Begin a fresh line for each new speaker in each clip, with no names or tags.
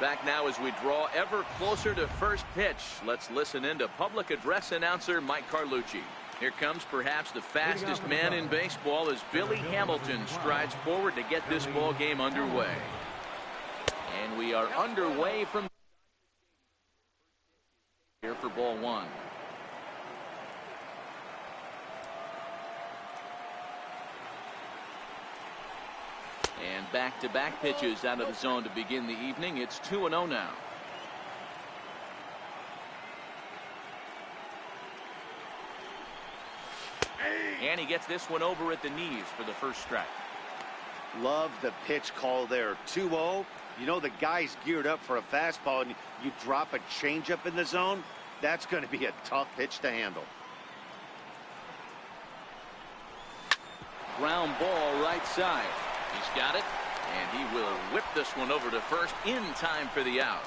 Back now as we draw ever closer to first pitch. Let's listen in to public address announcer Mike Carlucci. Here comes perhaps the fastest man in baseball as Billy Hamilton strides forward to get this ball game underway. And we are underway from here for ball one. And back-to-back pitches out of the zone to begin the evening. It's 2-0 now. And he gets this one over at the knees for the first strike.
Love the pitch call there. 2-0. You know the guy's geared up for a fastball, and you drop a changeup in the zone. That's going to be a tough pitch to handle.
Ground ball right side. He's got it, and he will whip this one over to first in time for the out.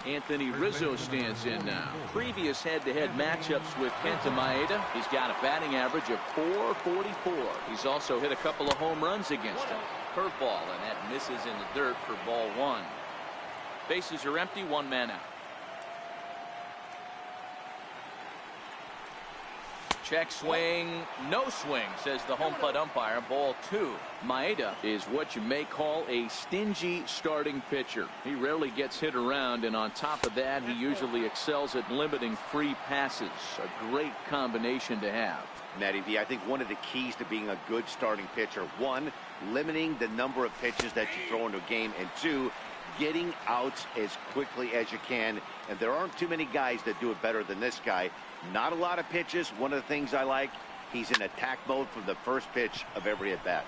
Anthony Rizzo stands in now. Previous head-to-head matchups with Kenta Maeda. He's got a batting average of .444. He's also hit a couple of home runs against him. Curveball, and that misses in the dirt for ball one. Bases are empty, one man out. Check swing, no swing, says the home plate umpire. Ball two. Maeda is what you may call a stingy starting pitcher. He rarely gets hit around, and on top of that, he usually excels at limiting free passes. A great combination to have.
Matty V, I think one of the keys to being a good starting pitcher, one, limiting the number of pitches that you throw into a game, and two, getting outs as quickly as you can. And there aren't too many guys that do it better than this guy. Not a lot of pitches. One of the things I like, he's in attack mode from the first pitch of every at bat.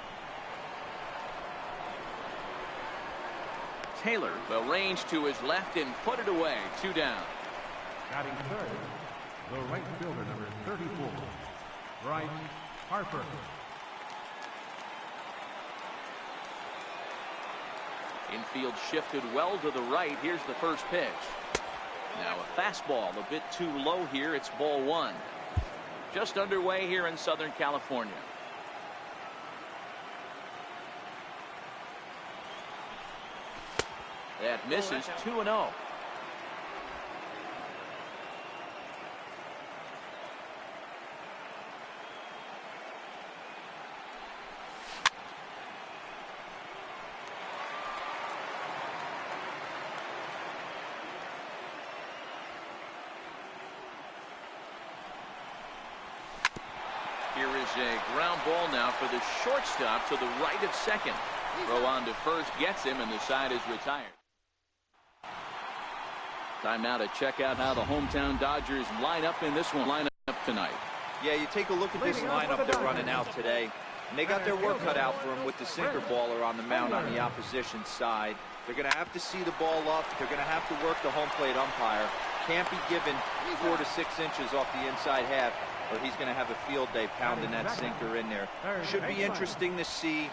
Taylor will range to his left and put it away. Two down.
Batting third, the right fielder, number 34, Bryce Harper.
Infield shifted well to the right. Here's the first pitch. Now a fastball a bit too low here. It's ball one. Just underway here in Southern California. That misses. 2-0. Here is a ground ball now for the shortstop to the right of second. Throw on to first gets him, and the side is retired. Time now to check out how the hometown Dodgers line up in this one. Line up tonight.
Yeah, you take a look at this lineup they're running out today, and they got their work cut out for them with the sinker baller on the mound on the opposition side. They're going to have to see the ball up. They're going to have to work the home plate umpire. Can't be given 4 to 6 inches off the inside half, or he's going to have a field day pounding that sinker in there. Should be interesting to see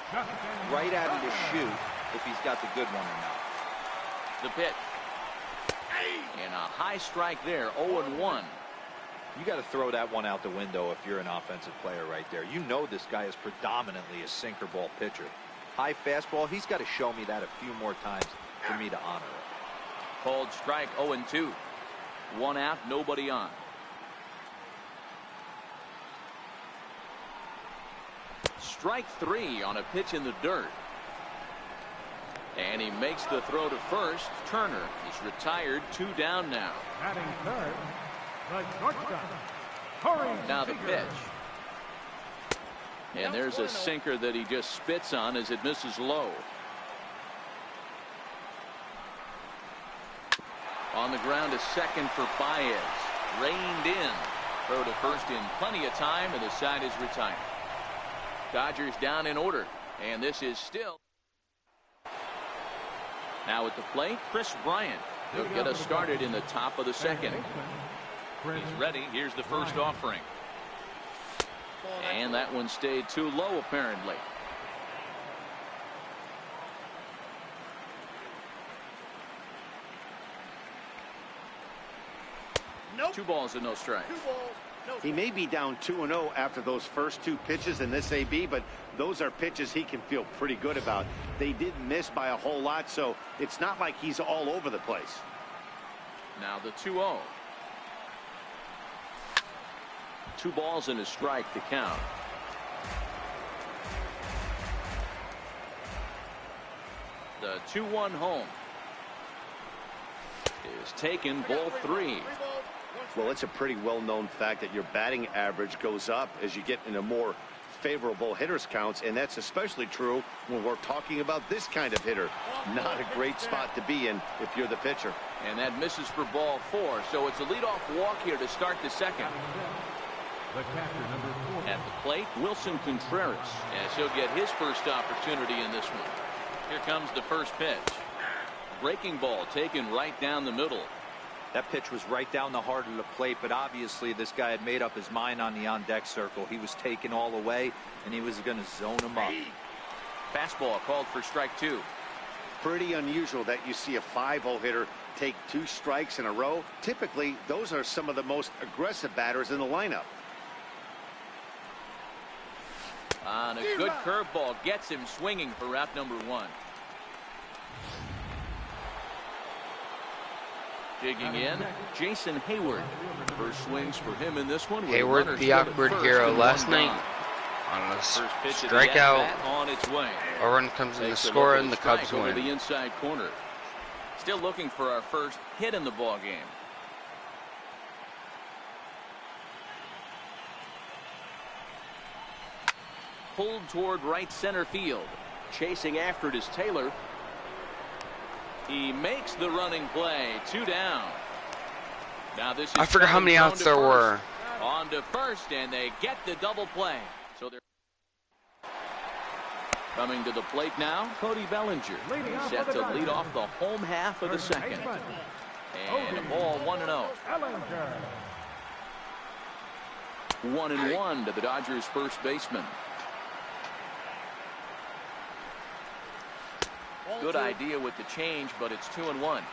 right out of the chute if he's got the good one or not.
The pitch. And a high strike there. 0-1.
You got to throw that one out the window if you're an offensive player right there. You know this guy is predominantly a sinker ball pitcher. High fastball, he's got to show me that a few more times for me to honor it.
Called strike. 0-2. One out, nobody on. Strike three on a pitch in the dirt. And he makes the throw to first. Turner is retired. 2 down now.
Batting third, the shortstop.
Now the pitch. And there's a sinker that he just spits on as it misses low. On the ground, a second for Baez. Reined in. Throw to first in plenty of time, and the side is retired. Dodgers down in order, and this is still. Now at the plate, Chris Bryant. He'll get us started in the top of the second. He's ready. Here's the first offering. And that one stayed too low, apparently. Nope. 2 balls and no strikes.
He may be down 2-0 after those first two pitches in this AB, but those are pitches he can feel pretty good about. They did miss by a whole lot, so it's not like he's all over the place.
Now the 2-0. 2 balls and a strike to count. The 2-1 home is taken, ball 3.
Well, it's a pretty well-known fact that your batting average goes up as you get into more favorable hitters counts, and that's especially true when we're talking about this kind of hitter. Not a great spot to be in if you're the pitcher.
And that misses for ball 4, so it's a leadoff walk here to start the second.
The catcher, number 4.
At the plate, Wilson Contreras, as he'll get his first opportunity in this one. Here comes the first pitch. Breaking ball taken right down the middle.
That pitch was right down the heart of the plate, but obviously this guy had made up his mind on the on-deck circle. He was taken all the way, and he was going to zone him up.
Fastball called for strike 2.
Pretty unusual that you see a 5-0 hitter take 2 strikes in a row. Typically, those are some of the most aggressive batters in the lineup.
On a good curveball, gets him swinging for out number 1. Digging in, Jason Hayward. First swings for him in this one.
Hayward, the awkward hero last night on a strikeout.
On its way.
A run comes in the score, and the Cubs win.
The inside corner. Still looking for our first hit in the ball game. Pulled toward right center field. Chasing after it is Taylor. He makes the running play. 2 down. Now this is
I forgot how many outs there were.
On to first, and they get the double play. So they're coming to the plate now. Cody Bellinger set to lead off the home half of the second. And a ball 1-0. 1-1 to the Dodgers first baseman. Good idea with the change, but it's 2-1.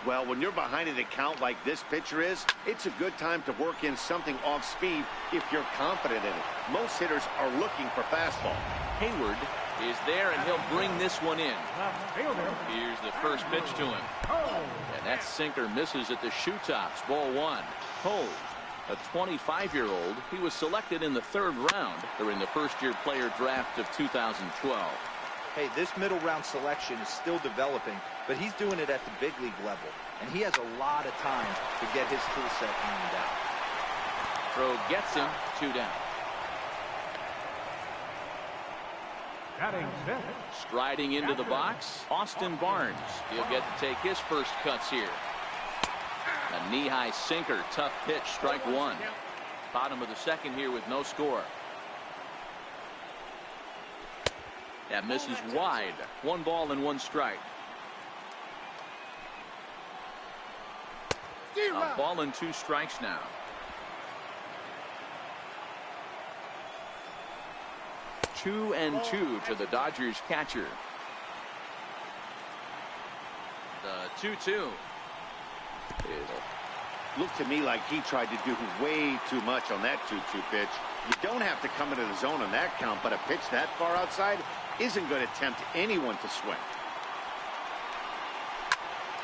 Well, when you're behind an account like this pitcher is, it's a good time to work in something off speed if you're confident in it. Most hitters are looking for fastball.
Hayward is there, and he'll bring this one in. Here's the first pitch to him. And that sinker misses at the shoe tops. Ball 1. Cole, a 25-year-old. He was selected in the 3rd round during the first-year player draft of 2012.
Hey, this middle round selection is still developing, but he's doing it at the big league level, and he has a lot of time to get his tool set ironed out.
Throw gets him. 2 down.
Batting set.
Striding into the box, Austin Barnes. He'll get to take his first cuts here. A knee-high sinker, tough pitch, strike 1. Bottom of the second here with no score. That misses wide. 1 ball and 1 strike. A ball and 2 strikes now. Two and 2 to the Dodgers catcher. The 2-2.
Looked to me like he tried to do way too much on that 2-2 pitch. You don't have to come into the zone on that count, but a pitch that far outside isn't going to tempt anyone to swing.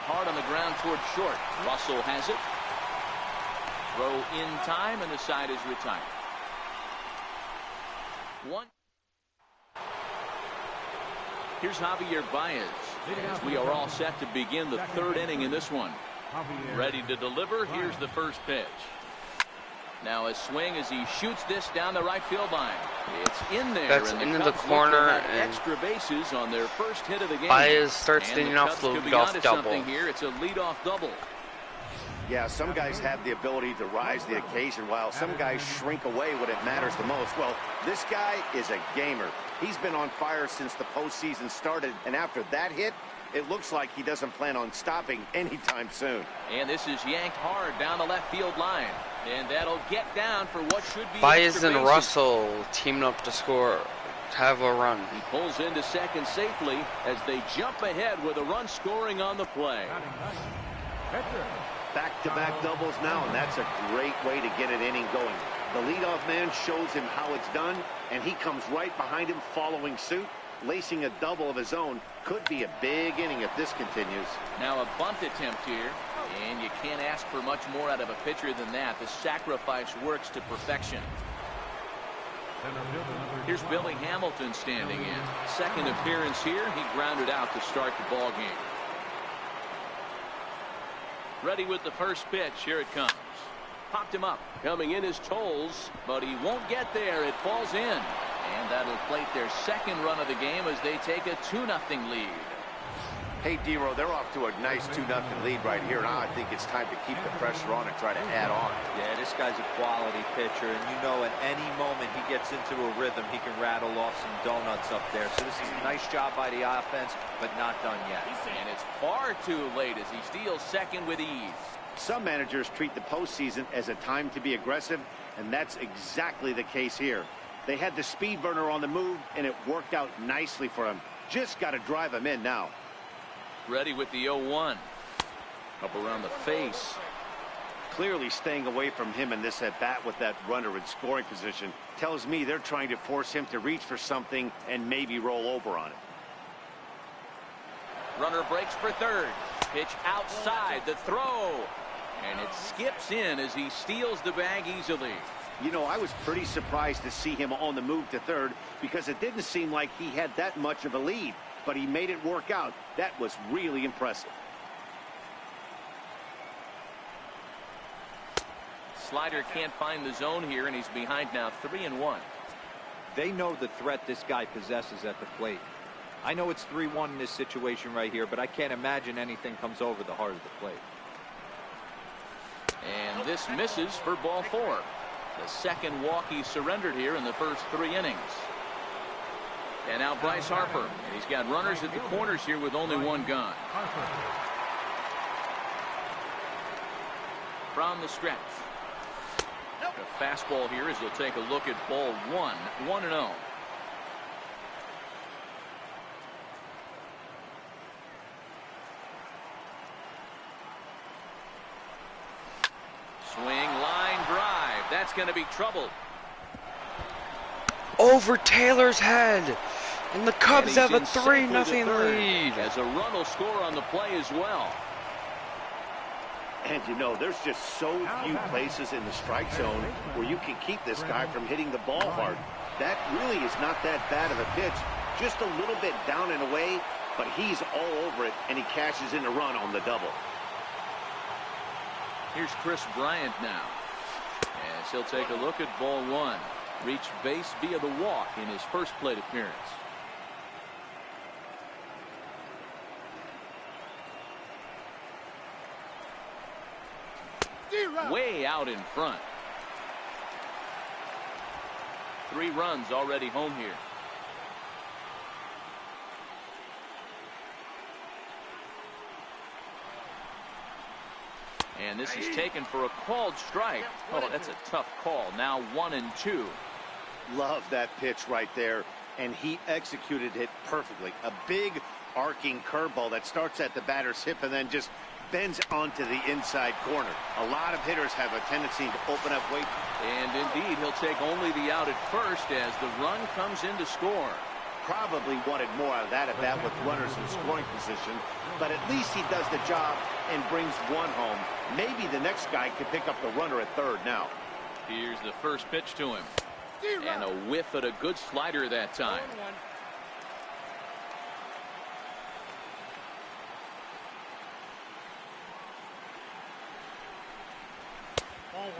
Hard on the ground toward short. Russell has it. Throw in time, and the side is retired. 1. Here's Javier Baez. As we are all set to begin the 3rd inning in this one. Ready to deliver. Here's the first pitch. Now a swing as he shoots this down the right field line. It's in there.
That's into the corner, and
extra bases on their first hit of the game.
Baez starts leading off the leadoff double.
Here, it's a leadoff double.
Yeah, some guys have the ability to rise the occasion, while some guys shrink away when it matters the most. Well, this guy is a gamer. He's been on fire since the postseason started, and after that hit, it looks like he doesn't plan on stopping anytime soon.
And this is yanked hard down the left field line. And that'll get down for what should be
Baez and Russell teaming up to score, to have a run.
He pulls into second safely as they jump ahead with a run scoring on the play.
back-to-back doubles now, and that's a great way to get an inning going. The leadoff man shows him how it's done, and he comes right behind him following suit, lacing a double of his own. Could be a big inning if this continues.
Now a bunt attempt here, and you can't ask for much more out of a pitcher than that. The sacrifice works to perfection. Here's Billy Hamilton standing in. Second appearance here. He grounded out to start the ball game. Ready with the first pitch. Here it comes. Popped him up. Coming in is Tolles, but he won't get there. It falls in. And that'll plate their second run of the game as they take a 2-0 lead.
Hey, D-Row, they're off to a nice 2-0 lead right here. Now I think it's time to keep the pressure on and try to add on.
Yeah, this guy's a quality pitcher, and you know at any moment he gets into a rhythm, he can rattle off some donuts up there. So this is a nice job by the offense, but not done yet.
And it's far too late as he steals second with ease.
Some managers treat the postseason as a time to be aggressive, and that's exactly the case here. They had the speed burner on the move, and it worked out nicely for him. Just got to drive him in now.
Ready with the 0-1. Up around the face.
Clearly staying away from him in this at-bat with that runner in scoring position. Tells me they're trying to force him to reach for something and maybe roll over on it.
Runner breaks for third. Pitch outside. The throw. And it skips in as he steals the bag easily.
You know, I was pretty surprised to see him on the move to third because it didn't seem like he had that much of a lead. But he made it work out. That was really impressive.
Slider can't find the zone here, and he's behind now 3-1.
They know the threat this guy possesses at the plate. I know it's 3-1 in this situation right here, but I can't imagine anything comes over the heart of the plate.
And this misses for ball 4. The second walk he surrendered here in the first 3 innings. And now Bryce Harper. And he's got runners at the corners here with only 1 gone. From the stretch. The fastball here as he'll take a look at ball 1. 1-0. Swing, line drive. That's going to be trouble.
Over Taylor's head, and the Cubs have a 3-0 lead.
As a run will score on the play as well.
And you know, there's just so few places in the strike zone where you can keep this guy from hitting the ball hard. That really is not that bad of a pitch. Just a little bit down and away, but he's all over it, and he cashes in a run on the double.
Here's Chris Bryant now. As he'll take a look at ball 1. Reached base via the walk in his first plate appearance. Way out in front. 3 runs already home here. And this is taken for a called strike. Oh, that's a tough call. Now 1-2.
Love that pitch right there, and he executed it perfectly. A big arcing curveball that starts at the batter's hip and then just bends onto the inside corner. A lot of hitters have a tendency to open up weight.
And indeed, he'll take only the out at first as the run comes in to score.
Probably wanted more out of that at-bat with runners in scoring position, but at least he does the job and brings 1 home. Maybe the next guy could pick up the runner at third now.
Here's the first pitch to him. And a whiff at a good slider that time.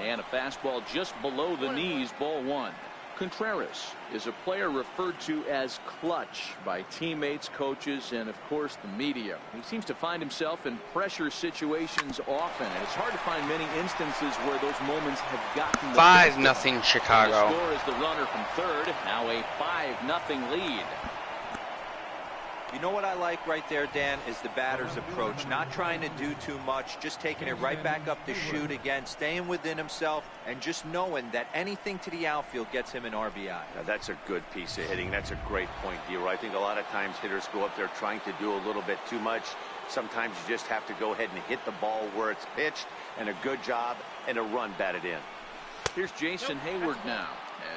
And a fastball just below the knees, ball 1. Contreras is a player referred to as clutch by teammates, coaches, and of course the media. He seems to find himself in pressure situations often, and it's hard to find many instances where those moments have gotten the
5-0 Chicago.
The score is the runner from third. Now a 5-0 lead.
You know what I like right there, Dan, is the batter's approach. Not trying to do too much, just taking it right back up the chute again, staying within himself, and just knowing that anything to the outfield gets him an RBI.
Now, that's a good piece of hitting. That's a great point, D-Row. I think a lot of times hitters go up there trying to do a little bit too much. Sometimes you just have to go ahead and hit the ball where it's pitched, and a good job and a run batted in.
Here's Jason Hayward now,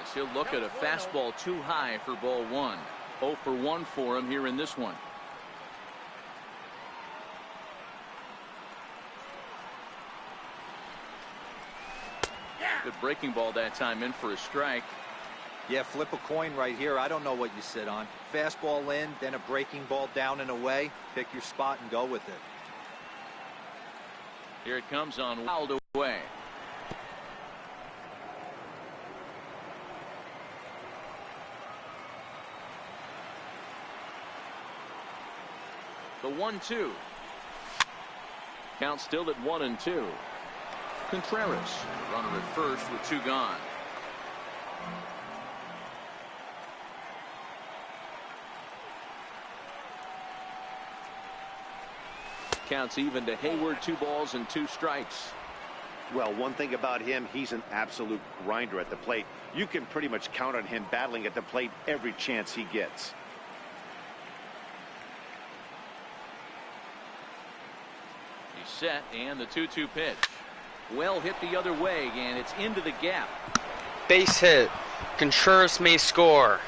as he'll look at a fastball too high for ball 1. 0 for 1 for him here in this one. Good breaking ball that time, in for a strike.
Yeah, flip a coin right here. I don't know what you sit on. Fastball in, then a breaking ball down and away. Pick your spot and go with it.
Here it comes on, wild away. The 1-2. Count still at 1-2. Contreras, runner at first with 2 gone. Counts even to Hayward, 2 balls and 2 strikes.
Well, one thing about him, he's an absolute grinder at the plate. You can pretty much count on him battling at the plate every chance he gets.
He's set, and the 2-2 pitch. Well hit the other way, and it's into the gap.
Base hit. Contreras may score.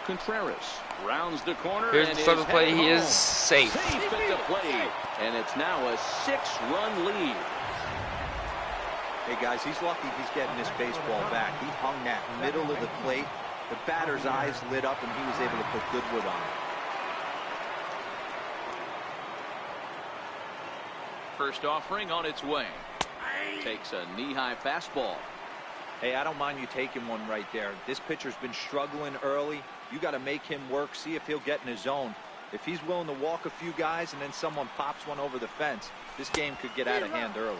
Contreras rounds the corner.
Here's
and
the front of the plate. He is
safe.
safe.
Safe at the plate, and it's now a 6-run lead.
Hey guys, he's lucky he's getting this baseball back. He hung that middle of the plate. The batter's eyes lit up, and he was able to put good wood on it.
First offering on its way. Takes a knee-high fastball.
Hey, I don't mind you taking one right there. This pitcher's been struggling early. You got to make him work, see if he'll get in his zone. If he's willing to walk a few guys and then someone pops one over the fence, this game could get out of hand early.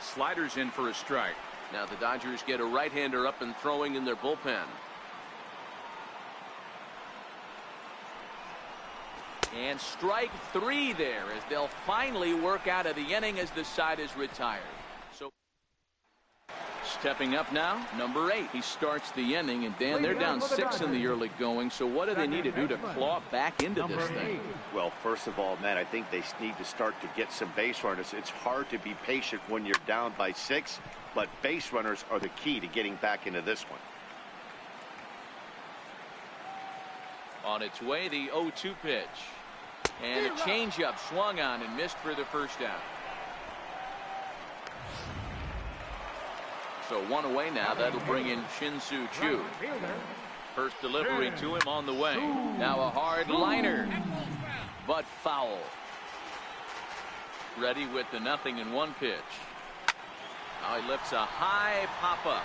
Sliders in for a strike. Now the Dodgers get a right-hander up and throwing in their bullpen. And strike 3 there, as they'll finally work out of the inning as the side is retired. So stepping up now, number 8. He starts the inning, and Dan, they're down 6 in the early going. So what do they need to do to claw back into this thing?
Well, first of all, Matt, I think they need to start to get some base runners. It's hard to be patient when you're down by 6, but base runners are the key to getting back into this one.
On its way, the 0-2 pitch. And a changeup swung on and missed for the first out. So 1 away now. That'll bring in Shin-Soo Choo. First delivery to him on the way. Now a hard liner, but foul. Ready with the 0-1 pitch. Now he lifts a high pop-up,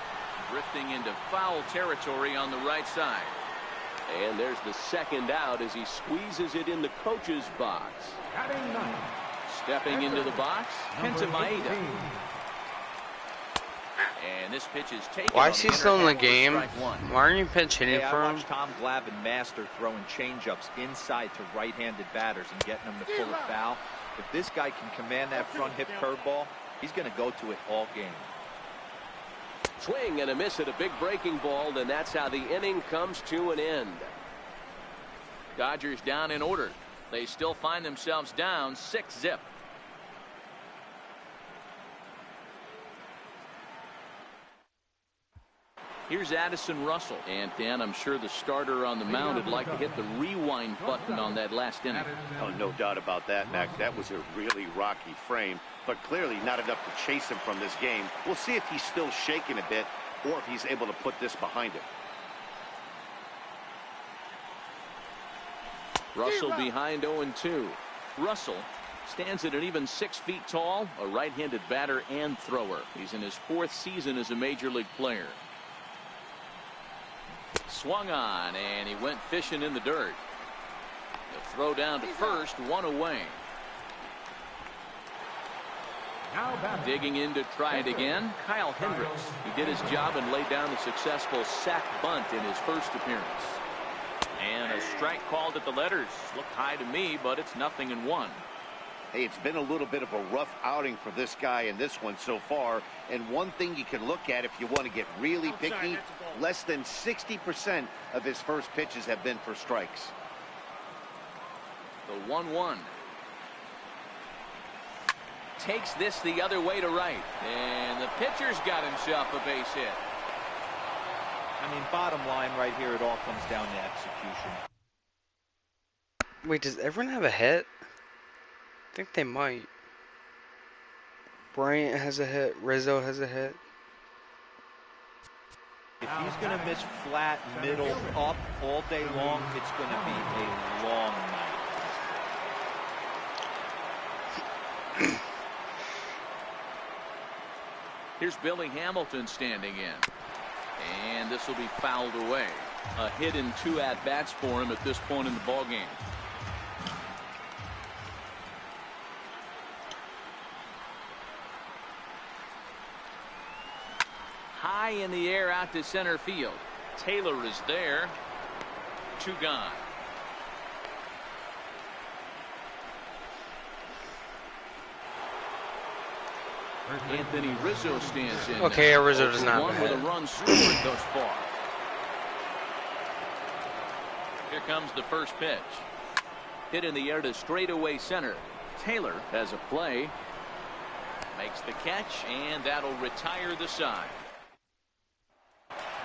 drifting into foul territory on the right side. And there's the second out as he squeezes it in the coach's box. Stepping into the box, Kenta Maeda. And this pitch is taken.
Why is he still in the game? Why aren't you pinch hitting for him?
I watched Tom Glavine master throwing changeups inside to right-handed batters and getting them to pull it foul. If this guy can command that front hip curveball, he's going to go to it all game.
Swing and a miss at a big breaking ball, and that's how the inning comes to an end. Dodgers down in order. They still find themselves down 6-0. Here's Addison Russell. And Dan, I'm sure the starter on the mound would like to hit the rewind button on that last inning.
Oh, no doubt about that, Mac. That was a really rocky frame, but clearly not enough to chase him from this game. We'll see if he's still shaking a bit or if he's able to put this behind him.
Russell behind 0-2. Russell stands at an even 6 feet tall, a right-handed batter and thrower. He's in his 4th season as a major league player. Swung on, and he went fishing in the dirt. The throw down to first, 1 away. Digging in to try it again, Kyle Hendricks. He did his job and laid down a successful sac bunt in his first appearance. And a strike called at the letters. Looked high to me, but it's 0-1.
Hey, it's been a little bit of a rough outing for this guy in this one so far. And one thing you can look at if you want to get really picky, less than 60% of his first pitches have been for strikes.
The 1-1. takes this the other way to right. And the pitcher's got himself a base hit.
I mean, bottom line right here, it all comes down to execution.
Wait, does everyone have a hit? I think they might. Bryant has a hit. Rizzo has a hit.
If he's going to miss flat, middle, up all day long, it's going to be a long night.
Here's Billy Hamilton standing in. And this will be fouled away. A hit and 2 at-bats for him at this point in the ballgame. High in the air out to center field. Taylor is there. 2 gone. Anthony Rizzo stands in.
Okay,
now.
Rizzo does not
One with a run scored thus far. Here comes the first pitch. Hit in the air to straightaway center. Taylor has a play. Makes the catch, and that'll retire the side.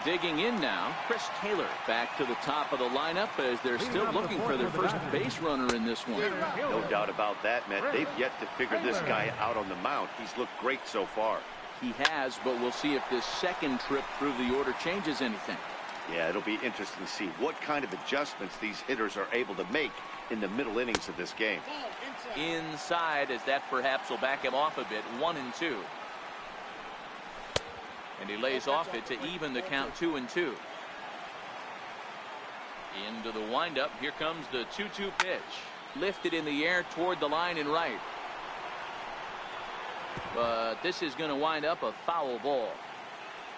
Digging in now, Chris Taylor back to the top of the lineup as they're still looking for their first base runner in this one.
No doubt about that, Matt. They've yet to figure this guy out on the mound. He's looked great so far.
He has, but we'll see if this second trip through the order changes anything.
Yeah, it'll be interesting to see what kind of adjustments these hitters are able to make in the middle innings of this game.
Inside, as that perhaps will back him off a bit. 1-2. And he lays off it to even the count 2-2. Into the windup. Here comes the 2-2 pitch. Lifted in the air toward the line and right. But this is going to wind up a foul ball.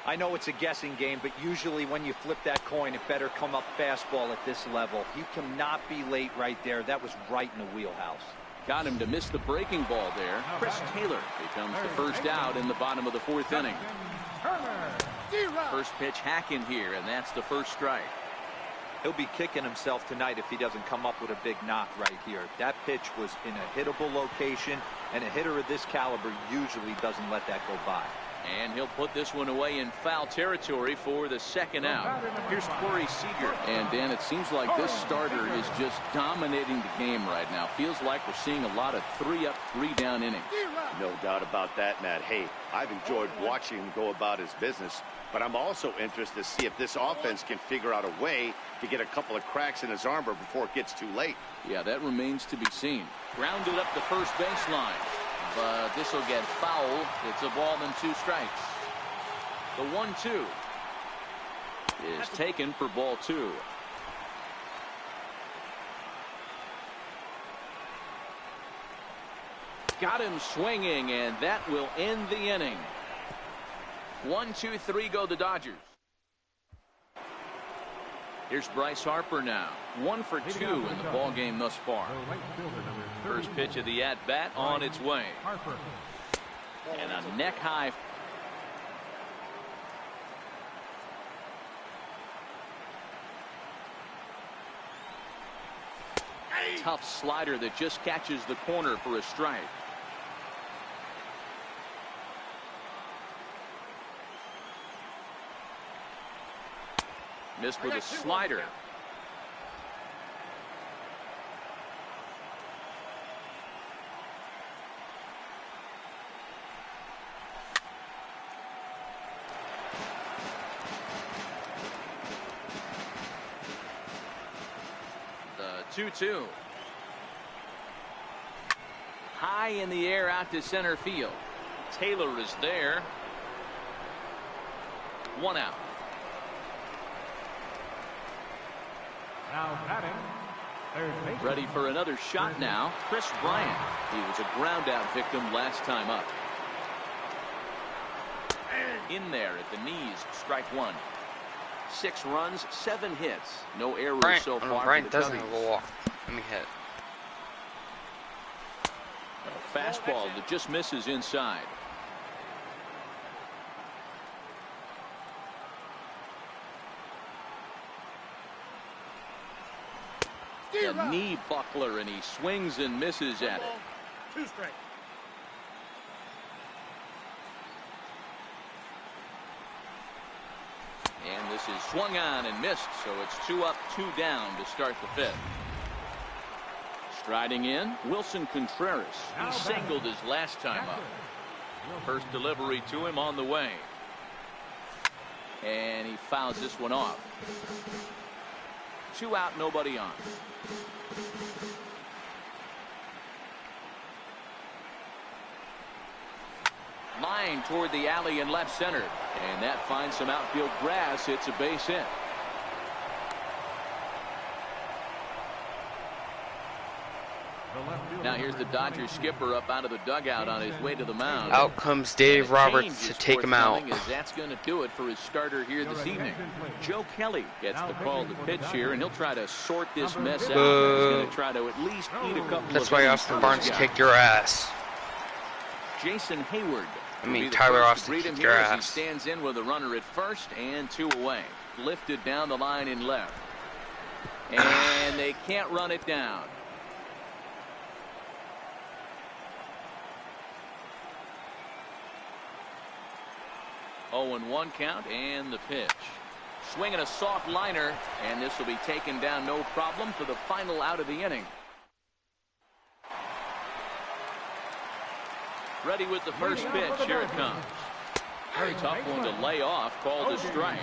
I know it's a guessing game, but usually when you flip that coin, it better come up fastball at this level. You cannot be late right there. That was right in the wheelhouse.
Got him to miss the breaking ball there. Chris Taylor becomes the first out in the bottom of the 4th inning. First pitch hack in here, and that's the first strike.
He'll be kicking himself tonight if he doesn't come up with a big knock right here. That pitch was in a hittable location, and a hitter of this caliber usually doesn't let that go by.
And he'll put this one away in foul territory for the second out. Here's Corey Seager. And Dan, it seems like this starter is just dominating the game right now. Feels like we're seeing a lot of 3-up, 3-down innings.
No doubt about that, Matt. Hey, I've enjoyed watching him go about his business, but I'm also interested to see if this offense can figure out a way to get a couple of cracks in his armor before it gets too late.
Yeah, that remains to be seen. Grounded up the first baseline. But this will get foul. It's a ball and 2 strikes. The 1-2 is taken for ball 2. Got him swinging, and that will end the inning. 1, 2, 3 go the Dodgers. Here's Bryce Harper now. 1 for 2 in the ball game thus far. First pitch of the at-bat on its way. And a neck high. Tough slider that just catches the corner for a strike. Missed with a slider. The 2-2. High in the air out to center field. Taylor is there. 1 out.
Now batting, third base.
Ready for another shot now. Chris Bryant. He was a ground out victim last time up. In there at the knees. Strike 1. 6 runs, 7 hits. No errors so far.
Bryant doesn't have a walk. Let me hit.
A fastball that just misses inside. A knee buckler, and he swings and misses at it.
2 strikes.
is swung on and missed, so it's 2 up, 2 down to start the 5th. Striding in, Wilson Contreras. He singled his last time up. First delivery to him on the way. And he fouls this one off. 2 out, nobody on. Line toward the alley in left center. And that finds some outfield grass. It's a base hit. Now here's the Dodgers skipper up out of the dugout on his way to the mound.
Out comes Dave Roberts to take him out.
That's going to do it for his starter here this evening. Joe Kelly gets the call to pitch here, and he'll try to sort this mess out. He's going to try to at least eat a couple.
That's why Austin Barnes kicked your ass.
Jason Hayward.
I mean, Tyler Austin kicked your ass.
He stands in with a runner at first and 2 away. Lifted down the line in left. And they can't run it down. Oh, and 1 count and the pitch. Swinging a soft liner, and this will be taken down no problem for the final out of the inning. Ready with the first pitch. Here it comes. Very tough one to lay off. Called a strike.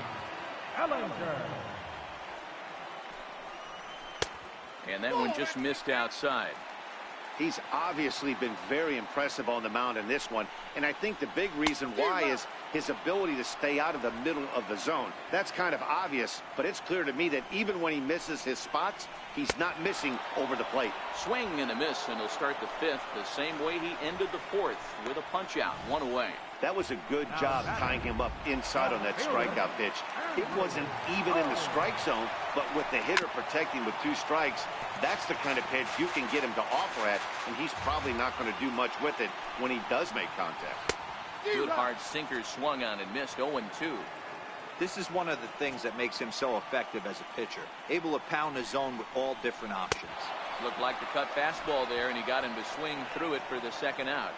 And that one just missed outside.
He's obviously been very impressive on the mound in this one, and I think the big reason why is his ability to stay out of the middle of the zone. That's kind of obvious, but it's clear to me that even when he misses his spots, he's not missing over the plate.
Swing and a miss, and he'll start the 5th the same way he ended the 4th with a punch out, 1 away.
That was a good job tying him up inside on that strikeout pitch. It wasn't even in the strike zone, but with the hitter protecting with 2 strikes, that's the kind of pitch you can get him to offer at, and he's probably not going to do much with it when he does make contact.
Good hard sinker swung on and missed. 0-2.
This is one of the things that makes him so effective as a pitcher. Able to pound the zone with all different options.
Looked like the cut fastball there, and he got him to swing through it for the 2nd out.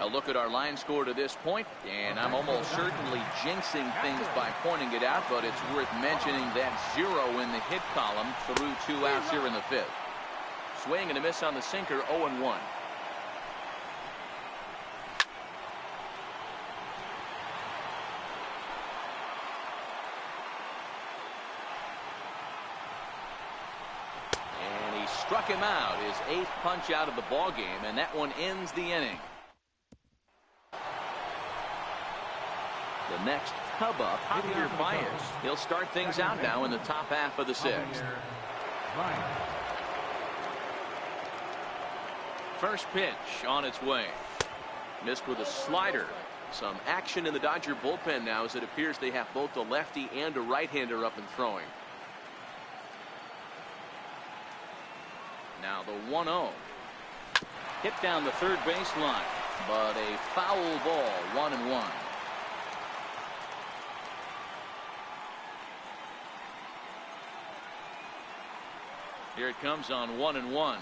A look at our line score to this point, and I'm almost certainly jinxing things by pointing it out, but it's worth mentioning that 0 in the hit column through 2 outs here in the 5th. Swing and a miss on the sinker. 0-1. And he struck him out, his 8th punch out of the ball game, and that one ends the inning. The next Cub up, Javier Baez. He'll start things out now in the top half of the 6th. First pitch on its way. Missed with a slider. Some action in the Dodger bullpen now as it appears they have both a lefty and a right-hander up and throwing. Now the 1-0. Hit down the third baseline, but a foul ball. 1-1. Here it comes on 1-1.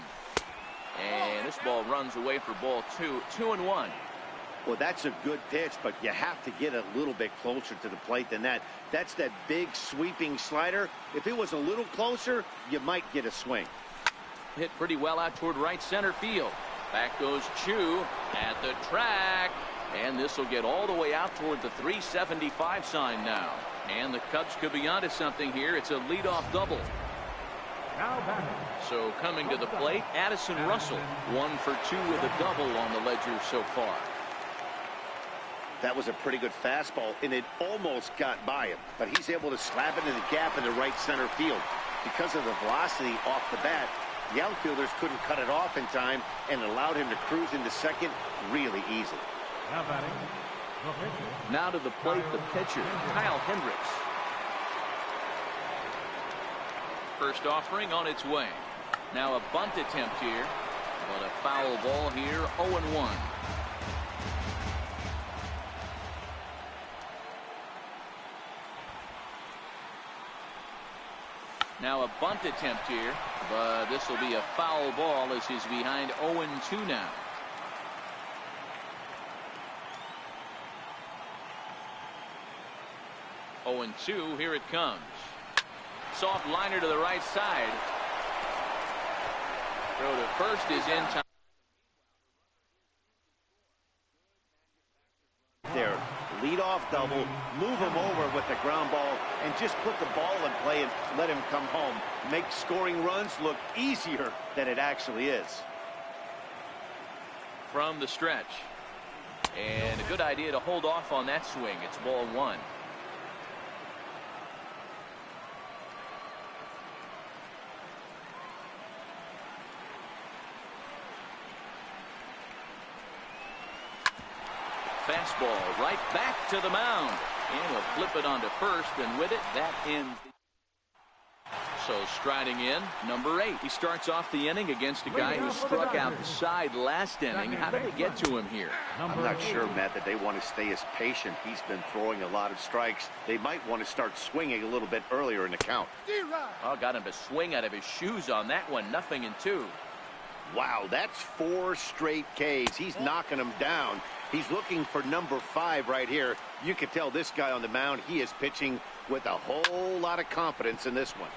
And this ball runs away for ball 2. 2-1.
Well, that's a good pitch, but you have to get a little bit closer to the plate than that. That's that big sweeping slider. If it was a little closer, you might get a swing.
Hit pretty well out toward right center field. Back goes Chu at the track. And this will get all the way out toward the 375 sign now. And the Cubs could be onto something here. It's a leadoff double. So coming to the plate, Addison Russell, 1 for 2 with a double on the ledger so far.
That was a pretty good fastball, and it almost got by him, but he's able to slap it in the gap in the right center field. Because of the velocity off the bat, the outfielders couldn't cut it off in time and allowed him to cruise into second really easily.
Now to the plate, the pitcher, Kyle Hendricks. First offering on its way. Now a bunt attempt here, but a foul ball here. 0-1. Now a bunt attempt here, but this will be a foul ball as he's behind 0-2 now. 0-2. Here it comes. Soft liner to the right side. Throw to first is in time.
There, lead-off double, move him over with the ground ball, and just put the ball in play and let him come home. Make scoring runs look easier than it actually is.
From the stretch. And a good idea to hold off on that swing. It's ball one. Fastball right back to the mound. And he'll flip it onto first, and with it, that ends. So striding in, number 8. He starts off the inning against a guy who struck out the side last inning. How did they get to him here?
I'm not sure, Matt, that they want to stay as patient. He's been throwing a lot of strikes. They might want to start swinging a little bit earlier in the count.
Oh, got him to swing out of his shoes on that one. 0-2.
Wow, that's 4 straight Ks. He's knocking them down. He's looking for number 5 right here. You can tell this guy on the mound, he is pitching with a whole lot of confidence in this one.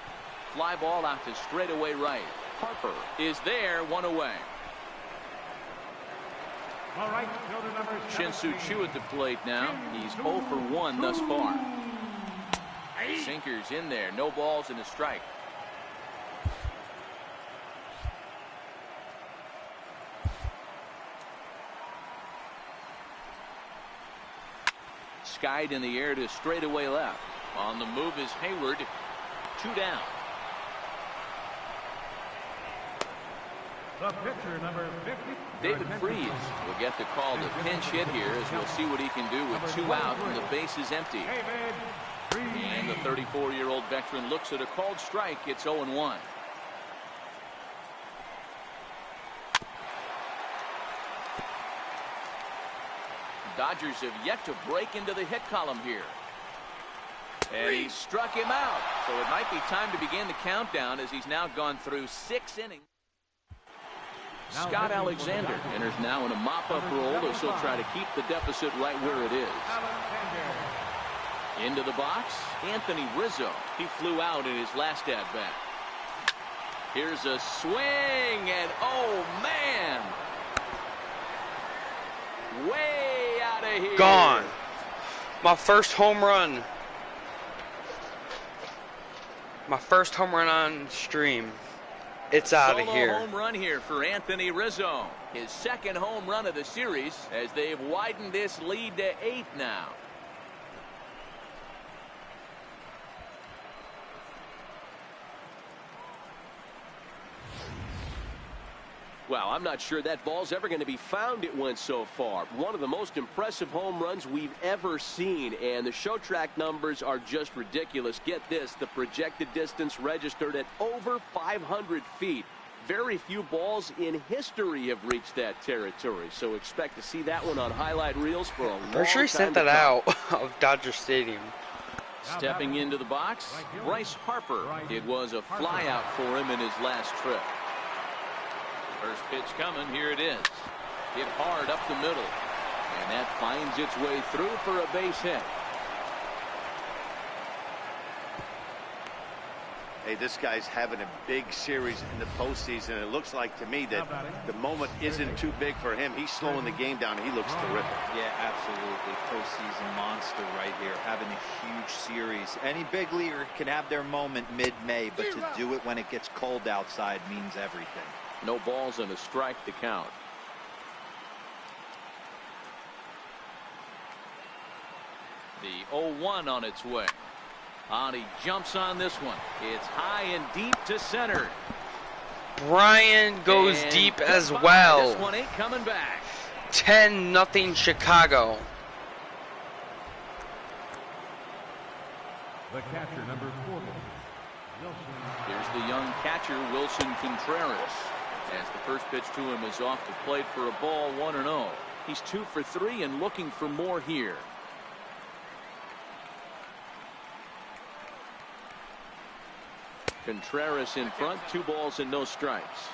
Fly ball out to straightaway right. Harper is there, 1 away.
All right, fielder number
Shin-Soo Choo at the plate now. He's 0 for 1 thus far. Sinkers in there, no balls and a strike. Skied in the air to straightaway left. On the move is Hayward. 2 down.
The pitcher, number 50.
David Freese will get the call to pinch hit here, as we'll see what he can do with 2 out and the base is empty. And the 34-year-old veteran looks at a called strike. It's 0-1. Dodgers have yet to break into the hit column here. And he struck him out. So it might be time to begin the countdown, as he's now gone through 6 innings. Scott Alexander enters now in a mop-up role, as he'll try to keep the deficit right where it is. Into the box, Anthony Rizzo. He flew out in his last at-bat. Here's a swing, and oh, man! Way out of here.
Gone. My first home run. My first home run on stream. It's out of here.
Home run here for Anthony Rizzo. His second home run of the series, as they've widened this lead to 8 now.
Well, I'm not sure that ball's ever going to be found. It went so far. One of the most impressive home runs we've ever seen, and the show track numbers are just ridiculous. Get this, the projected distance registered at over 500 feet. Very few balls in history have reached that territory, so expect to see that one on highlight reels for a long time.
Pretty sure he sent that out of Dodger Stadium.
Stepping into the box, Bryce Harper. It was a flyout for him in his last trip. First pitch coming, here it is. Hit hard up the middle. And that finds its way through for a base hit.
Hey, this guy's having a big series in the postseason. It looks like to me that the moment isn't too big for him. He's slowing the game down. He looks terrific.
Yeah, absolutely. Postseason monster right here, having a huge series. Any big leaguer can have their moment mid-May, but to do it when it gets cold outside means everything.
No balls and a strike to count. The 0-1 on its way. He jumps on this one. It's high and deep to center.
Brian goes
And
deep as well.
This one ain't coming back.
10-0 Chicago.
The catcher, number 40. Wilson.
Here's the young catcher, Wilson Contreras. As the first pitch to him is off the plate for a ball, 1-0. He's 2 for 3 and looking for more here. Contreras in front, 2 balls and no strikes.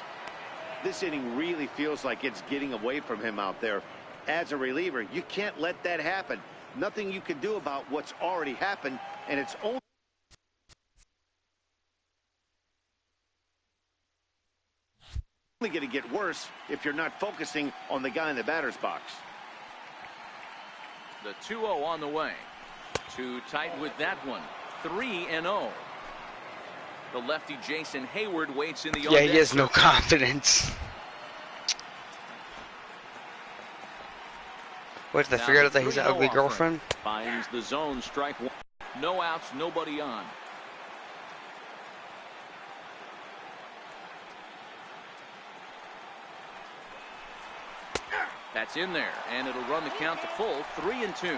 This inning really feels like it's getting away from him out there. As a reliever, you can't let that happen. Nothing you can do about what's already happened. and it's only going to get worse if you're not focusing on the guy in the batter's box.
The 2-0 on the way. Too tight with that one. 3-0. The lefty Jason Hayward waits in the
Yeah, he has no confidence. What, did they figure out that he's an ugly girlfriend?
Finds the zone, strike one. No outs, nobody on. That's in there, and it'll run the count to full. 3-2.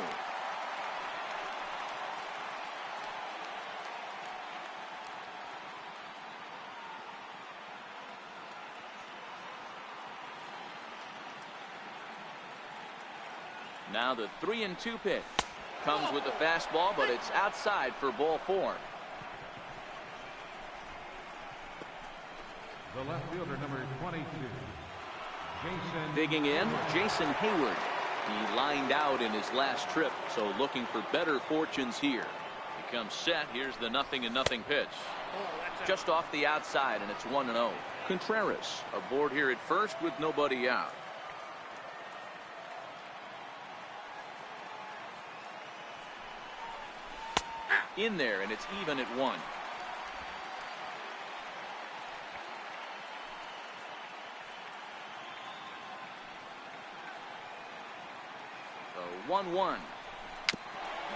Now the 3-2 pitch comes with the fastball, but it's outside for ball 4.
The left fielder, number 22. Jason.
Digging in, Jason Hayward. He lined out in his last trip, so looking for better fortunes here. He comes set. Here's the 0-0 pitch. Just off the outside, and it's 1-0. Contreras aboard here at first with nobody out. In there, and it's even at 1. The 1-1.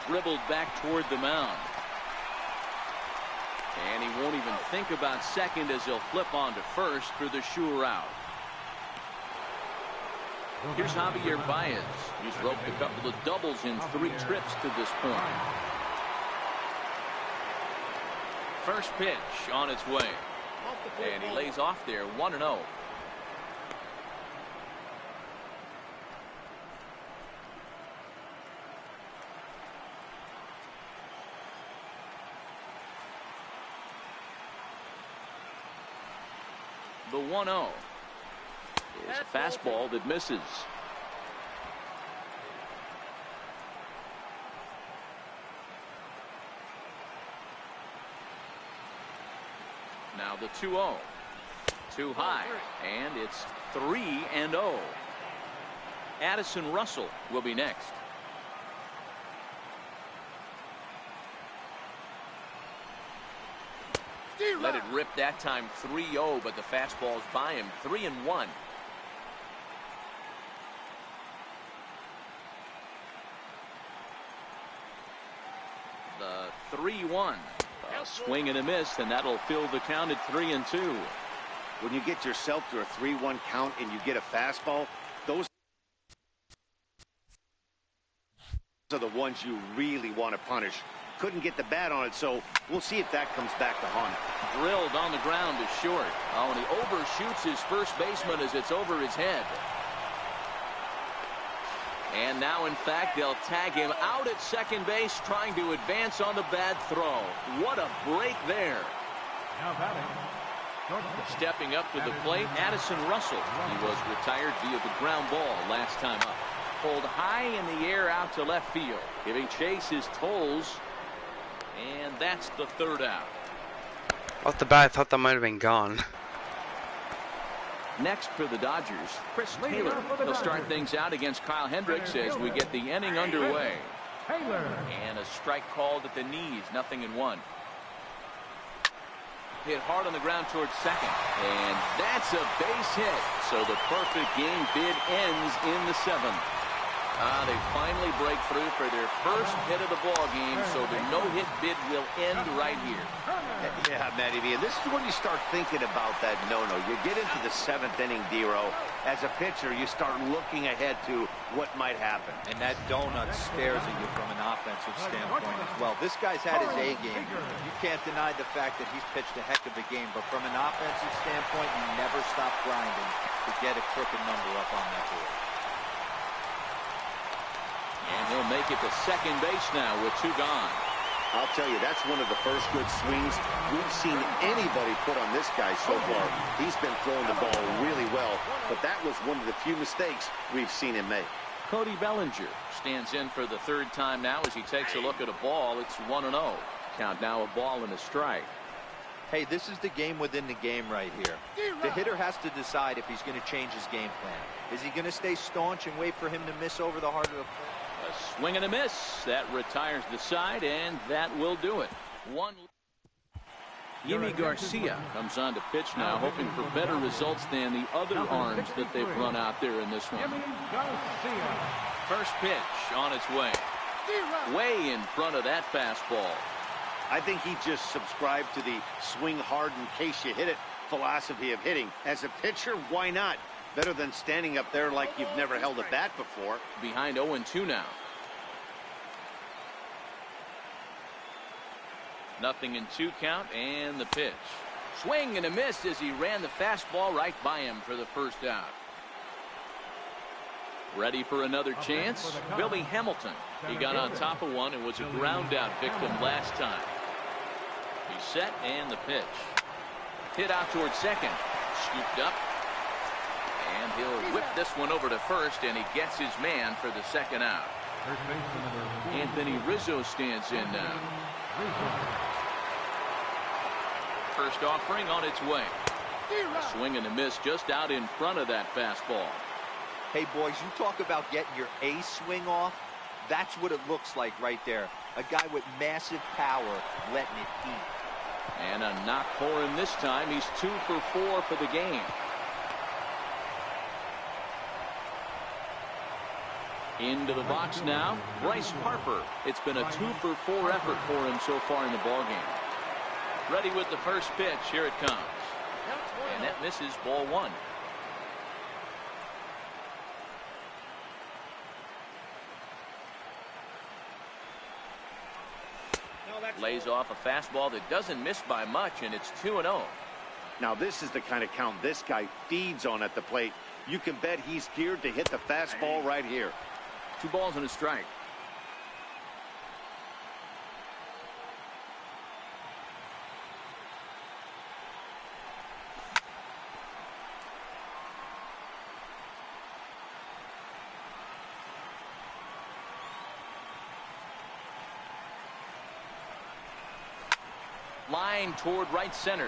Dribbled back toward the mound. And he won't even think about second as he'll flip on to first for the sure out. Here's Javier Baez. He's roped a couple of doubles in 3 trips to this point. First pitch on its way. And he lays off there. 1-0. The 1-0 is a fastball that misses. Now the 2-0. Too high, and it's 3-0. Addison Russell will be next. Let it rip that time. 3-0, but the fastball's by him. 3-1. The 3-1. A swing and a miss, and that'll fill the count at 3-2.
When you get yourself to a 3-1 count and you get a fastball, those are the ones you really want to punish. Couldn't get the bat on it, so we'll see if that comes back to haunt him.
Drilled on the ground is short. Oh, and he overshoots his first baseman as it's over his head. And now, in fact, they'll tag him out at second base, trying to advance on the bad throw. What a break there.
Now batting.
Stepping up to the plate, Addison Russell. He was retired via the ground ball last time up. Pulled high in the air out to left field. Giving Chase his tolls. And that's the 3rd out.
Off the bat, I thought that might have been gone.
Next for the Dodgers, Chris Taylor. He'll start things out against Kyle Hendricks as we get the inning underway. And a strike called at the knees, 0-1. Hit hard on the ground towards second. And that's a base hit. So the perfect game bid ends in the 7th. They finally break through for their first hit of the ball game, so the no-hit bid will end right here.
Yeah, Matty V, and this is when you start thinking about that no-no. You get into the 7th inning, D-Row. As a pitcher, you start looking ahead to what might happen.
And that donut stares at you from an offensive standpoint as well. This guy's had his A game. You can't deny the fact that he's pitched a heck of a game, but from an offensive standpoint, you never stop grinding to get a crooked number up on that board.
And he'll make it to second base now with 2 gone.
I'll tell you, that's one of the first good swings we've seen anybody put on this guy so far. He's been throwing the ball really well, but that was one of the few mistakes we've seen him make.
Cody Bellinger stands in for the third time now as he takes a look at a ball. It's 1-0. Count now, a ball and a strike.
Hey, this is the game within the game right here. The hitter has to decide if he's going to change his game plan. Is he going to stay staunch and wait for him to miss over the heart of the plate?
A swing and a miss. That retires the side, and that will do it. Yimi Garcia comes on to pitch now, hoping for better results than the other arms that they've run out there in this one. First pitch on its way. Way in front of that fastball.
I think he just subscribed to the swing hard in case you hit it philosophy of hitting. As a pitcher, why not? Better than standing up there like you've never held a bat before.
Behind 0-2 now. 0-2 count, and the pitch. Swing and a miss as he ran the fastball right by him for the first out. Ready for another chance? Billy Hamilton. He got on top of one and was a ground out victim last time. He's set, and the pitch. Hit out towards second. Scooped up. And he'll whip this one over to first, and he gets his man for the second out. Anthony Rizzo stands in now. First offering on its way. A swing and a miss just out in front of that fastball.
Hey, boys, you talk about getting your A swing off. That's what it looks like right there. A guy with massive power letting it eat.
And a knock for him this time. He's 2 for 4 for the game. Into the box now, Bryce Harper. It's been a 2 for 4 effort for him so far in the ballgame. Ready with the first pitch. Here it comes. And that misses, ball 1. Lays off a fastball that doesn't miss by much, and it's 2-0.
Now this is the kind of count this guy feeds on at the plate. You can bet he's geared to hit the fastball right here.
2 balls and a strike. Line toward right center.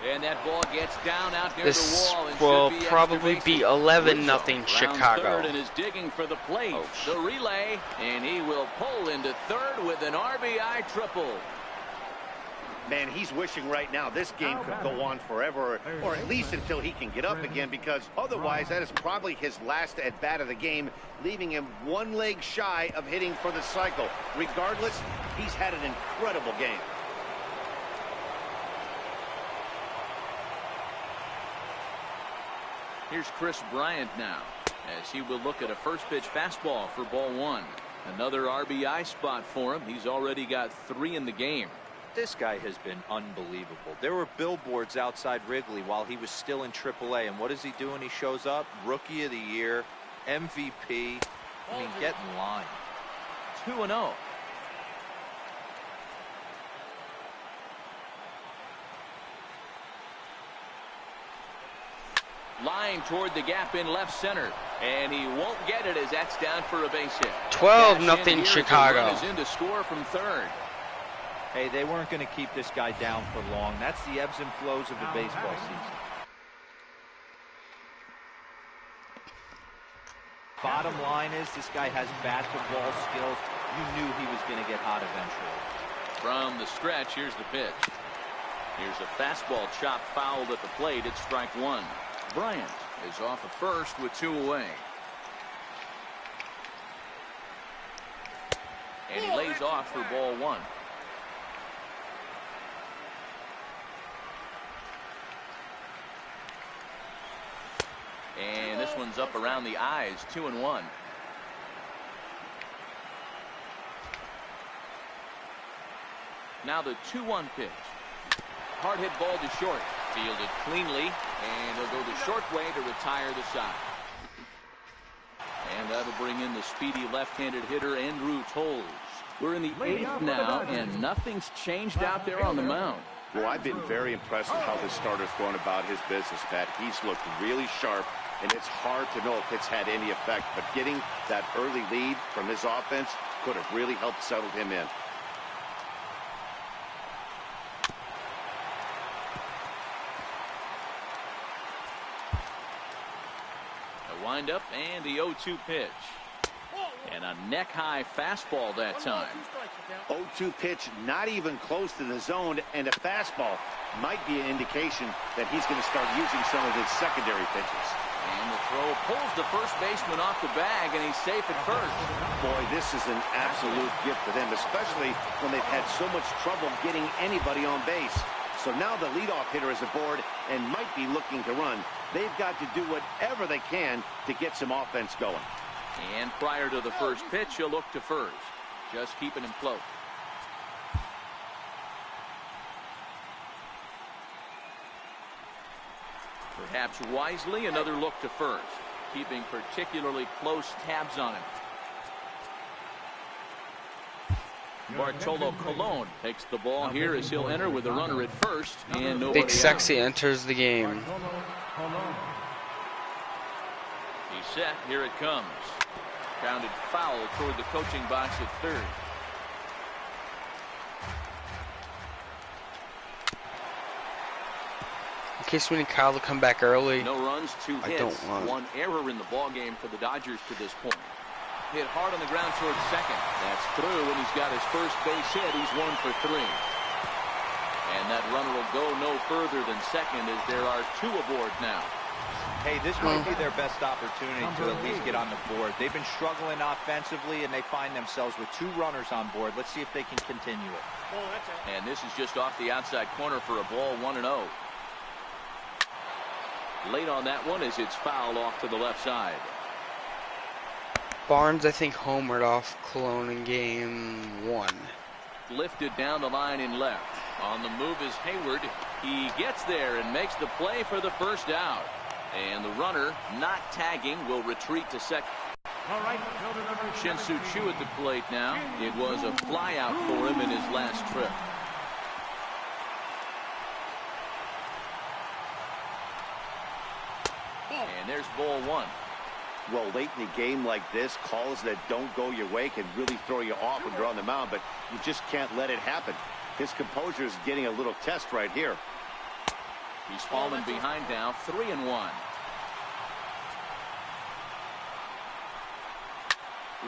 And that ball gets down out near
This
the wall. And
will
should be
probably be 11-0
Third
Chicago.
and is digging for the plate.
Oh.
The relay, and he will pull into third with an RBI triple.
Man, he's wishing right now this game could go on forever, or at least until he can get up again, because otherwise that is probably his last at bat of the game, leaving him 1 leg shy of hitting for the cycle. Regardless, he's had an incredible game.
Here's Chris Bryant now, as he will look at a first pitch fastball for ball 1. Another RBI spot for him. He's already got 3 in the game.
This guy has been unbelievable. There were billboards outside Wrigley while he was still in AAA, and what is he doing? He shows up, Rookie of the Year, MVP. I mean, get in line.
2-0. Line toward the gap in left center, and he won't get it as that's down for a base hit.
12-0 Chicago.
Is in to score from third.
Hey, they weren't going to keep this guy down for long. That's the ebbs and flows of the baseball season. Bottom line is this guy has bat-to-ball skills. You knew he was going to get hot eventually.
From the stretch, here's the pitch. Here's a fastball chopped fouled at the plate. It's strike 1. Bryant is off at first with 2 away. And he lays off for ball 1. And this one's up around the eyes, 2-1. Now the 2-1 pitch. Hard hit ball to short. Fielded cleanly, and he'll go the short way to retire the side. And that'll bring in the speedy left-handed hitter Andrew Toles. We're in the 8th now, and nothing's changed out there on the mound.
Well, I've been very impressed with how this starter's going about his business, Pat. He's looked really sharp, and it's hard to know if it's had any effect. But getting that early lead from his offense could have really helped settle him in.
A windup and the 0-2 pitch. And a neck-high fastball that time.
0-2 pitch, not even close to the zone, and a fastball might be an indication that he's going to start using some of his secondary pitches.
And the throw pulls the first baseman off the bag, and he's safe at first.
Boy, this is an absolute gift for them, especially when they've had so much trouble getting anybody on base. So now the leadoff hitter is aboard and might be looking to run. They've got to do whatever they can to get some offense going.
And prior to the first pitch, he'll look to first. Just keeping him close. Perhaps wisely, another look to first. Keeping particularly close tabs on him. Bartolo Colon takes the ball here as he'll enter with a runner at first and nobody
Big Sexy
out.
enters the game.
He's set. Here it comes. Grounded foul toward the coaching box at third.
In case we need Kyle to come back early.
No runs, 2 hits.
I don't want.
One error in the ball game for the Dodgers to this point. Hit hard on the ground towards second. That's through, and he's got his first base hit. He's 1 for 3. And that runner will go no further than second as there are 2 aboard now.
Hey, this might be their best opportunity to at least get on the board. They've been struggling offensively, and they find themselves with 2 runners on board. Let's see if they can continue it.
And this is just off the outside corner for a ball, 1-0. Late on that one as it's fouled off to the left side.
Barnes, I think, homered off Cologne in game 1.
Lifted down the line in left. On the move is Hayward. He gets there and makes the play for the first out. And the runner, not tagging, will retreat to second. Shin-Soo Choo at the plate now. It was a fly out for him in his last trip. And there's ball 1.
Well, late in the game like this, calls that don't go your way can really throw you off when you're on the mound, but you just can't let it happen. His composure is getting a little test right here.
He's fallen behind now, 3-1.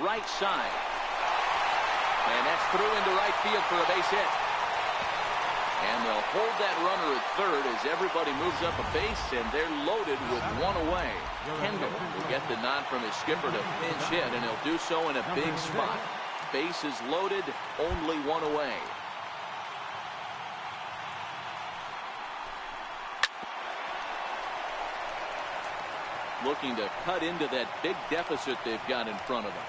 Right side. And that's through into right field for a base hit. And they'll hold that runner at third as everybody moves up a base, and they're loaded with 1 away. Kendall will get the nod from his skipper to pinch hit, and he'll do so in a big spot. Bases loaded, only 1 away. Looking to cut into that big deficit they've got in front of them.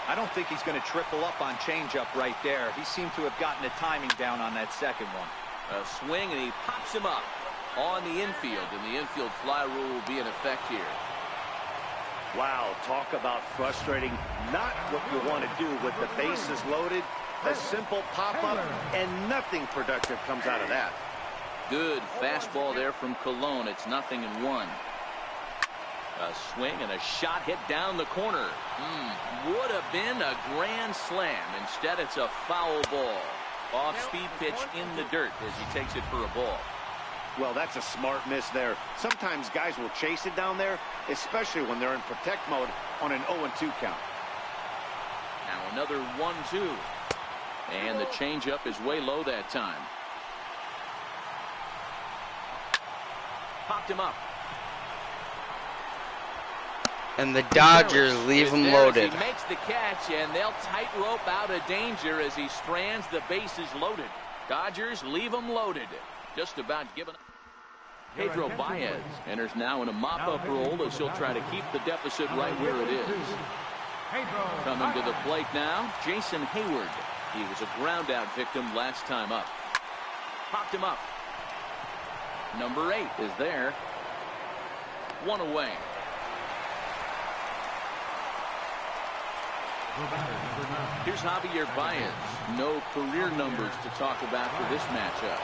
I don't think he's going to triple up on changeup right there. He seemed to have gotten the timing down on that second one.
A swing, and he pops him up on the infield, and the infield fly rule will be in effect here.
Wow, talk about frustrating. Not what you want to do with the bases loaded. A simple pop-up, and nothing productive comes out of that.
Good fastball there from Colon. It's 0-1. A swing and a shot hit down the corner. Would have been a grand slam. Instead, it's a foul ball. Off-speed pitch in the dirt as he takes it for a ball.
Well, that's a smart miss there. Sometimes guys will chase it down there, especially when they're in protect mode on an 0-2 count.
Now another 1-2. And the changeup is way low that time. Popped him up.
And the Dodgers leave him loaded.
He makes the catch, and they'll tightrope out of danger as he strands the bases loaded. Dodgers leave him loaded. Just about given up. Pedro Baez enters now in a mop-up role as he'll try to keep the deficit right where it is. Coming to the plate now, Jason Hayward. He was a ground-out victim last time up. Popped him up. Number 8 is there. 1 away.
The batter, number 9.
Here's Javier Baez. No career numbers to talk about for this matchup.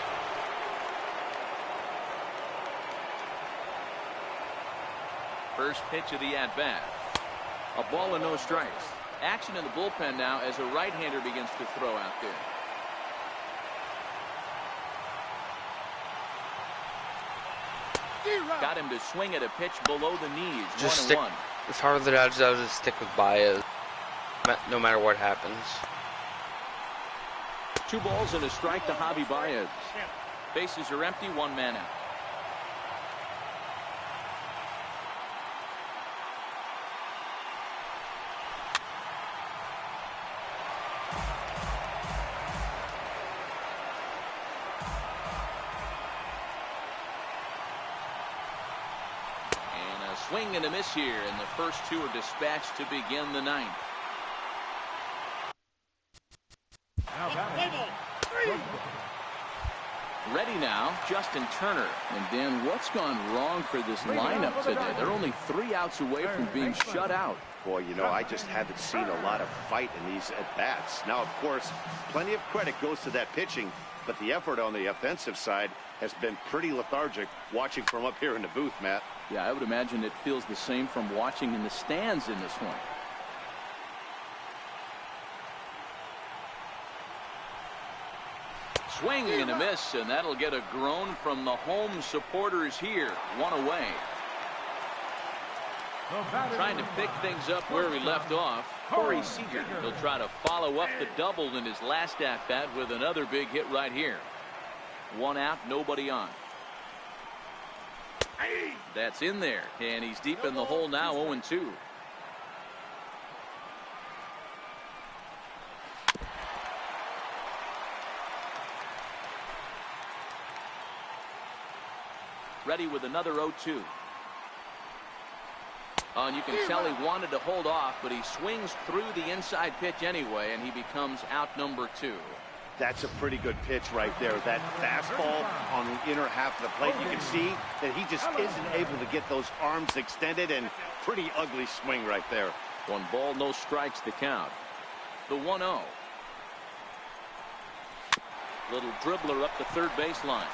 First pitch of the at-bat. A ball and no strikes. Action in the bullpen now as a right-hander begins to throw out there. Got him to swing at a pitch below the knees.
Just
1-1.
stick. If I were the Dodgers, I would just stick with Baez, no matter what happens.
2 balls and a strike to Javi Baez. Bases are empty, 1 man out. Swing and a miss here, and the first 2 are dispatched to begin the 9th. Ready now, Justin Turner. And Dan, what's gone wrong for this lineup today? They're only 3 outs away from being shut out.
Boy, you know, I just haven't seen a lot of fight in these at-bats. Now, of course, plenty of credit goes to that pitching, but the effort on the offensive side has been pretty lethargic watching from up here in the booth, Matt.
Yeah, I would imagine it feels the same from watching in the stands in this one. Swing and a miss, and that'll get a groan from the home supporters here. 1 away. Trying to pick things up where he left off. Corey Seager. He'll try to follow up the double in his last at-bat with another big hit right here. 1 out, nobody on. That's in there, and he's deep in the hole now, 0-2. Ready with another 0-2. And you can tell he wanted to hold off, but he swings through the inside pitch anyway, and he becomes out number 2.
That's a pretty good pitch right there. That fastball on the inner half of the plate. You can see that he just isn't able to get those arms extended, and pretty ugly swing right there.
1 ball, no strikes to count. The 1-0. Little dribbler up the third baseline.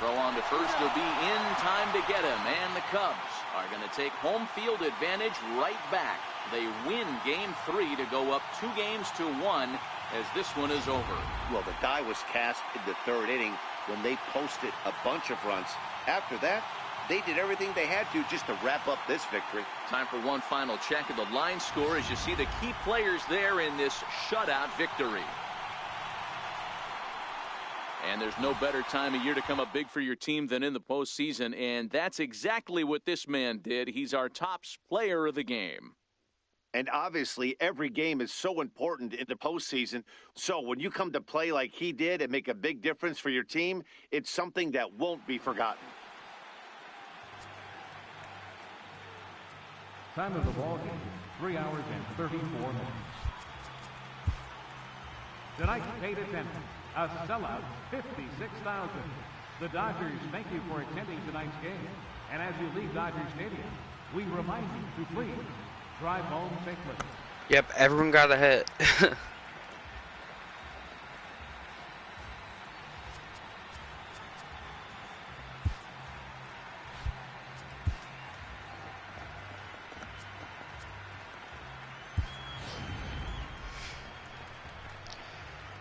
Throw on to first. He'll be in time to get him, and the Cubs are going to take home field advantage right back. They win game 3 to go up 2-1 as this one is over.
Well, the die was cast in the 3rd inning when they posted a bunch of runs. After that, they did everything they had to just to wrap up this victory.
Time for one final check of the line score as you see the key players there in this shutout victory. And there's no better time of year to come up big for your team than in the postseason, and that's exactly what this man did. He's our top player of the game.
And obviously, every game is so important in the postseason. So when you come to play like he did and make a big difference for your team, it's something that won't be forgotten.
Time of the ball game, 3 hours and 34 minutes. Tonight's paid attendance, a sellout, 56,000. The Dodgers thank you for attending tonight's game. And as you leave Dodger Stadium, we remind you to please drive home safely.
Yep, everyone got a hit.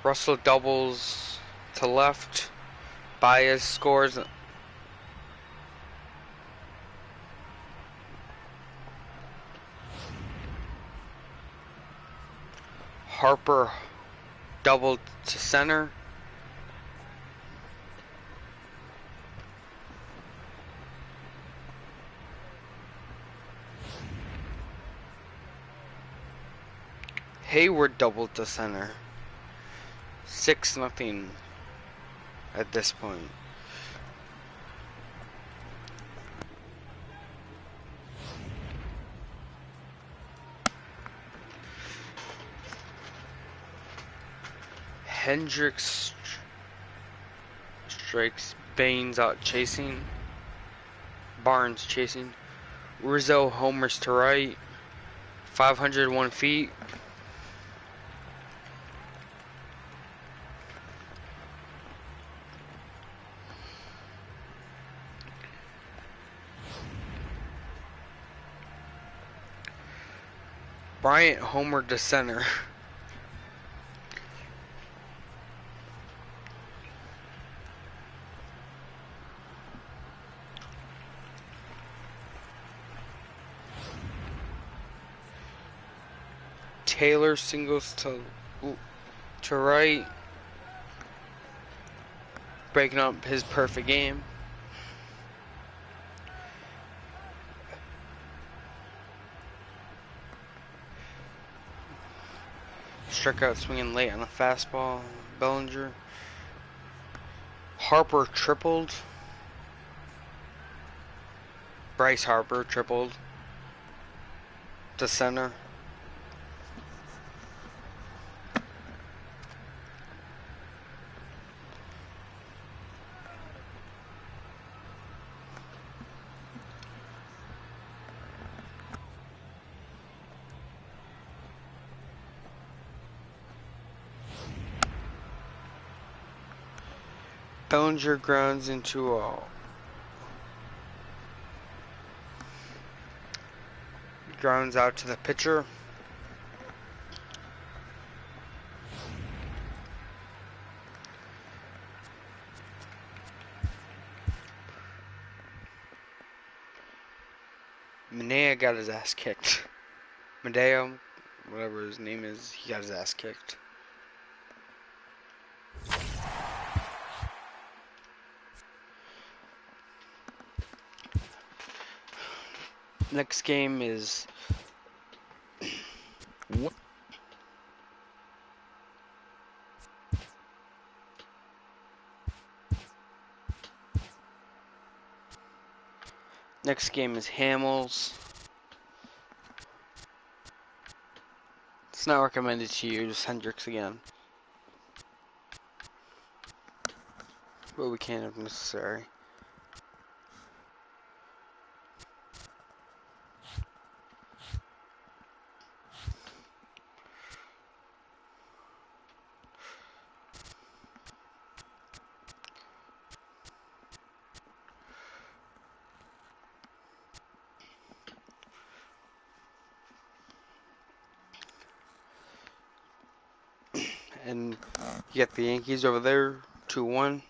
Russell doubles to left. Baez scores. Harper doubled to center. Hayward doubled to center. 6-0 at this point. Hendricks strikes. Baines out chasing. Barnes chasing. Rizzo homers to right. 501 feet. Bryant homered to center. Taylor singles to right, breaking up his perfect game. Struck out swinging late on a fastball. Bellinger. Harper tripled. Bryce Harper tripled to center. Bellinger grounds into a grounds out to the pitcher. Manea got his ass kicked. Medeo, whatever his name is, he got his ass kicked. Next game is Hamels. It's not recommended to use Hendricks again, but we can if necessary. And you got the Yankees over there, 2-1.